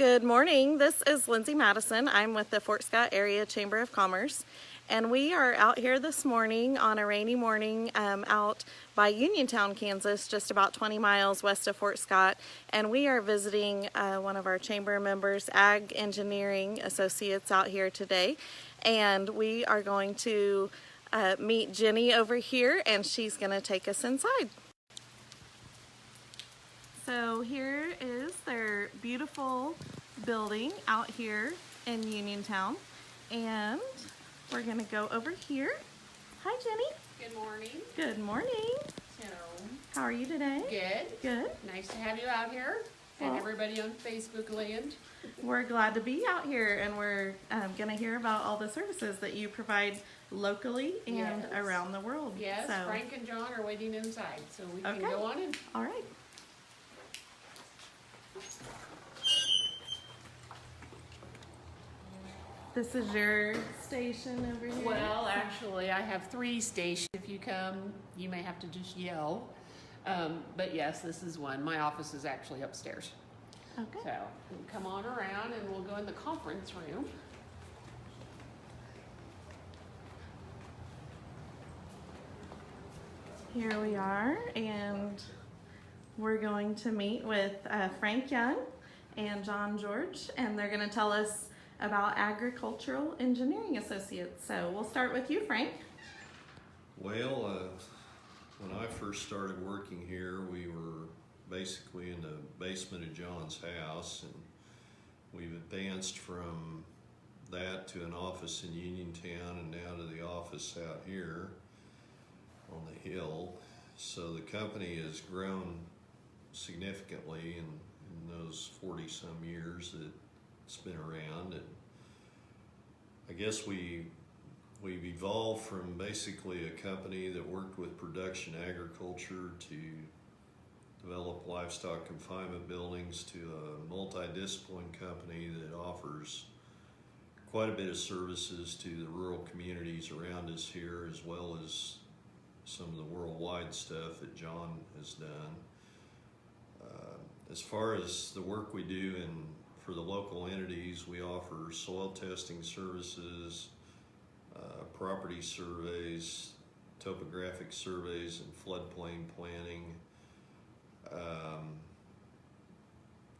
Good morning. This is Lindsay Madison. I'm with the Fort Scott Area Chamber of Commerce, and we are out here this morning on a rainy morning out by Uniontown, Kansas, just about 20 miles west of Fort Scott, and we are visiting one of our chamber members, Ag Engineering Associates, out here today, and we are going to meet Jenny over here, and she's going to take us inside. So here is their beautiful building out here in Uniontown, and we're gonna go over here. Hi, Jenny. Good morning. Good morning. So, How are you today? good. Good. Nice to have you out here and Well, everybody on Facebook land. We're glad to be out here, and we're gonna hear about all the services that you provide locally and Yes. around the world. Yes, So, Frank and John are waiting inside, so we can Okay. go on in. all right. This is your station over here. Well, actually, I have 3 stations. If you come, you may have to just yell. But yes, this is one. My office is actually upstairs. Okay. So come on around and we'll go in the conference room. Here we are, and we're going to meet with Frank Young and John George, and they're going to tell us about Agricultural Engineering Associates. So we'll start with you, Frank. Well, when I first started working here, we were basically in the basement of John's house, and we've advanced from that to an office in Uniontown and now to the office out here on the hill. So the company has grown significantly in those 40-some years that it's been around, and I guess we've evolved from basically a company that worked with production agriculture to develop livestock confinement buildings to a multidiscipline company that offers quite a bit of services to the rural communities around us here, as well as some of the worldwide stuff that John has done. As far as the work we do for the local entities, we offer soil testing services, property surveys, topographic surveys and floodplain planning,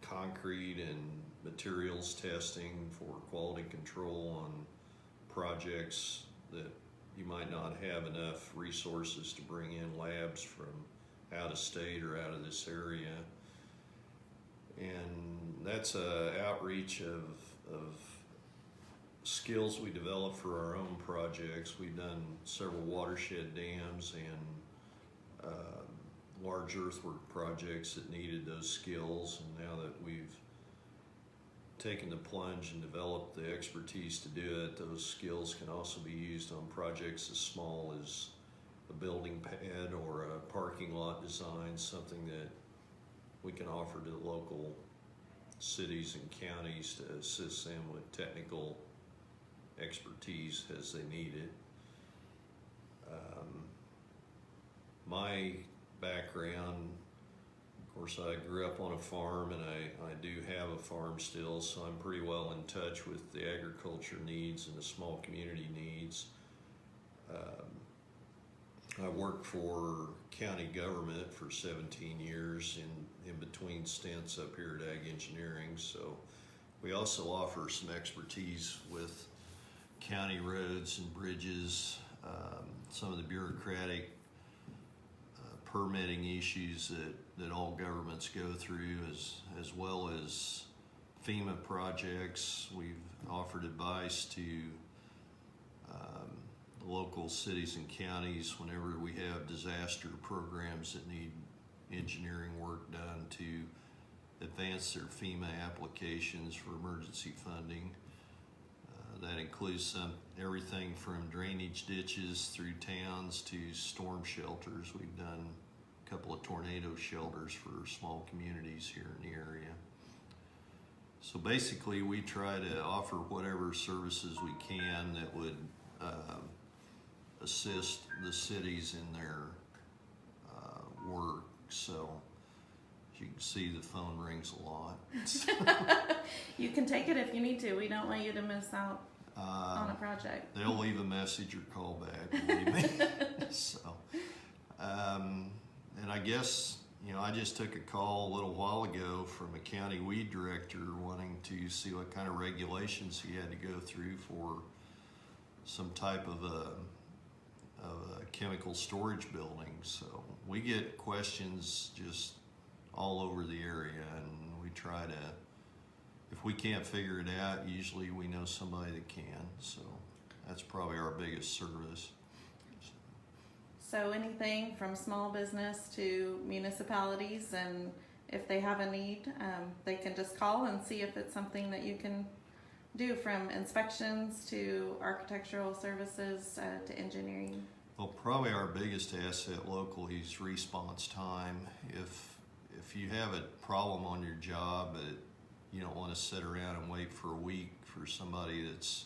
concrete and materials testing for quality control on projects that you might not have enough resources to bring in labs from out of state or out of this area. And that's a outreach of skills we develop for our own projects. We've done several watershed dams and large earthwork projects that needed those skills, and now that we've taken the plunge and developed the expertise to do it, those skills can also be used on projects as small as a building pad or a parking lot design, something that we can offer to the local cities and counties to assist them with technical expertise as they need it. My background, of course, I grew up on a farm, and I do have a farm still, so I'm pretty well in touch with the agriculture needs and the small community needs. I worked for county government for 17 years in between stints up here at Ag Engineering, so we also offer some expertise with county roads and bridges, some of the bureaucratic permitting issues that all governments go through, as well as FEMA projects. We've offered advice to local cities and counties whenever we have disaster programs that need engineering work done to advance their FEMA applications for emergency funding. That includes everything from drainage ditches through towns to storm shelters. We've done a couple of tornado shelters for small communities here in the area. So basically, we try to offer whatever services we can that would assist the cities in their work. So You can see the phone rings a lot. You can take it if you need to. We don't want you to miss out on a project. They'll leave a message or call back, believe me. So, and I guess, you know, I just took a call a little while ago from a county weed director wanting to see what kind of regulations he had to go through for some type of a chemical storage building. So we get questions just all over the area, and we try to, if we can't figure it out, usually we know somebody that can. So that's probably our biggest service. So anything from small business to municipalities, and if they have a need, they can just call and see if it's something that you can do, from inspections to architectural services to engineering. Well, probably our biggest asset locally is response time. If you have a problem on your job, but you don't want to sit around and wait for a week for somebody that's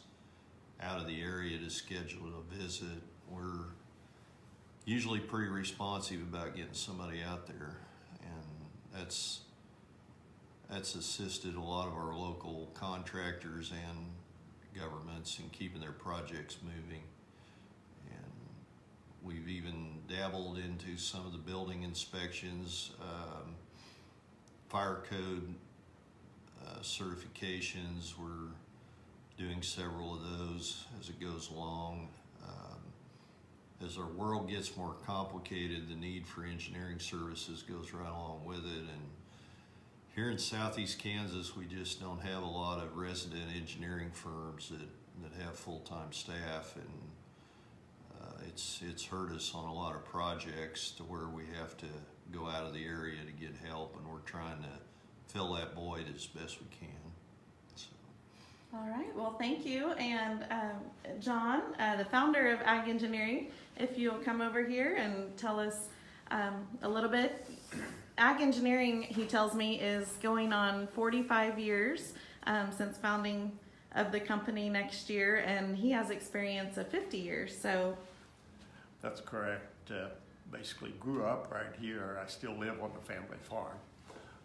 out of the area to schedule a visit, we're usually pretty responsive about getting somebody out there, and that's assisted a lot of our local contractors and governments in keeping their projects moving. And we've even dabbled into some of the building inspections, fire code certifications. We're doing several of those as it goes along. As our world gets more complicated, the need for engineering services goes right along with it. And here in Southeast Kansas, we just don't have a lot of resident engineering firms that have full-time staff, and it's hurt us on a lot of projects to where we have to go out of the area to get help, and we're trying to fill that void as best we can. So. All right, well, thank you. And John, the founder of Ag Engineering, if you'll come over here and tell us a little bit. Ag Engineering, he tells me, is going on 45 years since founding of the company next year, and he has experience of 50 years. So that's correct. Basically grew up right here. I still live on the family farm.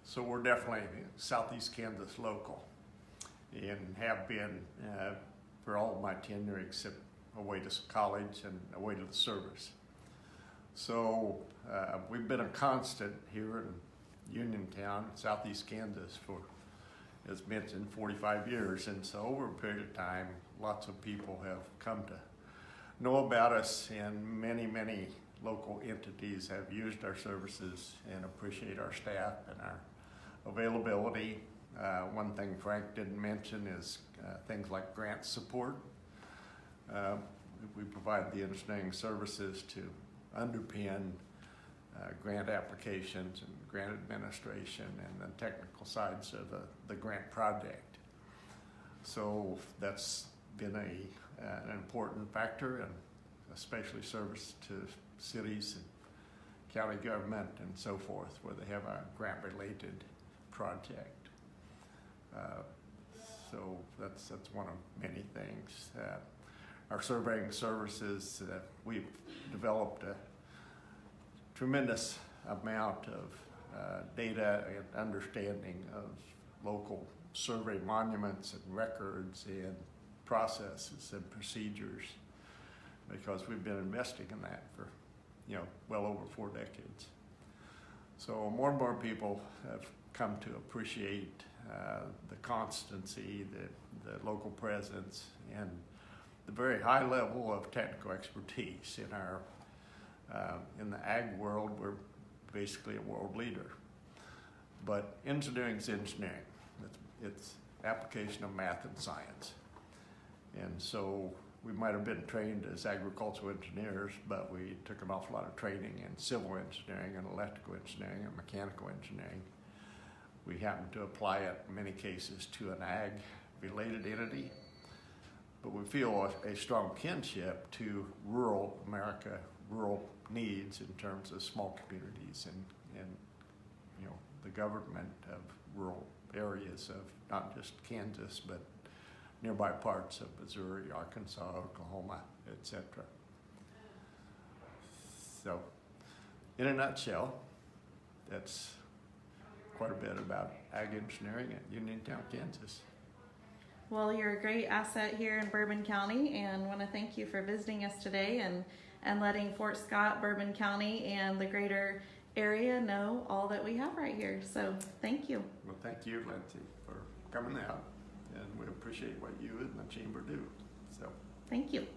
So we're definitely Southeast Kansas local, and have been for all of my tenure except away to college and away to the service. So we've been a constant here in Uniontown, Southeast Kansas, for, as mentioned, 45 years. And so over a period of time, lots of people have come to know about us, and many, many local entities have used our services and appreciate our staff and our availability. One thing Frank didn't mention is things like grant support. We provide the engineering services to underpin grant applications and grant administration and the technical sides of the grant project. So that's been an important factor, and especially service to cities and county government and so forth, where they have a grant-related project. So that's one of many things. Our surveying services, we've developed a tremendous amount of data and understanding of local survey monuments and records and processes and procedures, because we've been investing in that for, well over 4 decades. So more and more people have come to appreciate the constancy, the local presence, and the very high level of technical expertise in our in the ag world. We're basically a world leader. But engineering is engineering. It's application of math and science. And so we might have been trained as agricultural engineers, but we took an awful lot of training in civil engineering and electrical engineering and mechanical engineering. We happen to apply it in many cases to an ag-related entity, but we feel a strong kinship to rural America, rural needs in terms of small communities and the government of rural areas of not just Kansas, but nearby parts of Missouri, Arkansas, Oklahoma, etc. So, in a nutshell, that's quite a bit about ag engineering at Uniontown, Kansas. Well, you're a great asset here in Bourbon County, and want to thank you for visiting us today and letting Fort Scott, Bourbon County, and the greater area know all that we have right here. So thank you. Well, thank you, Lindsay, for coming out, and we appreciate what you and the chamber do. So, Thank you.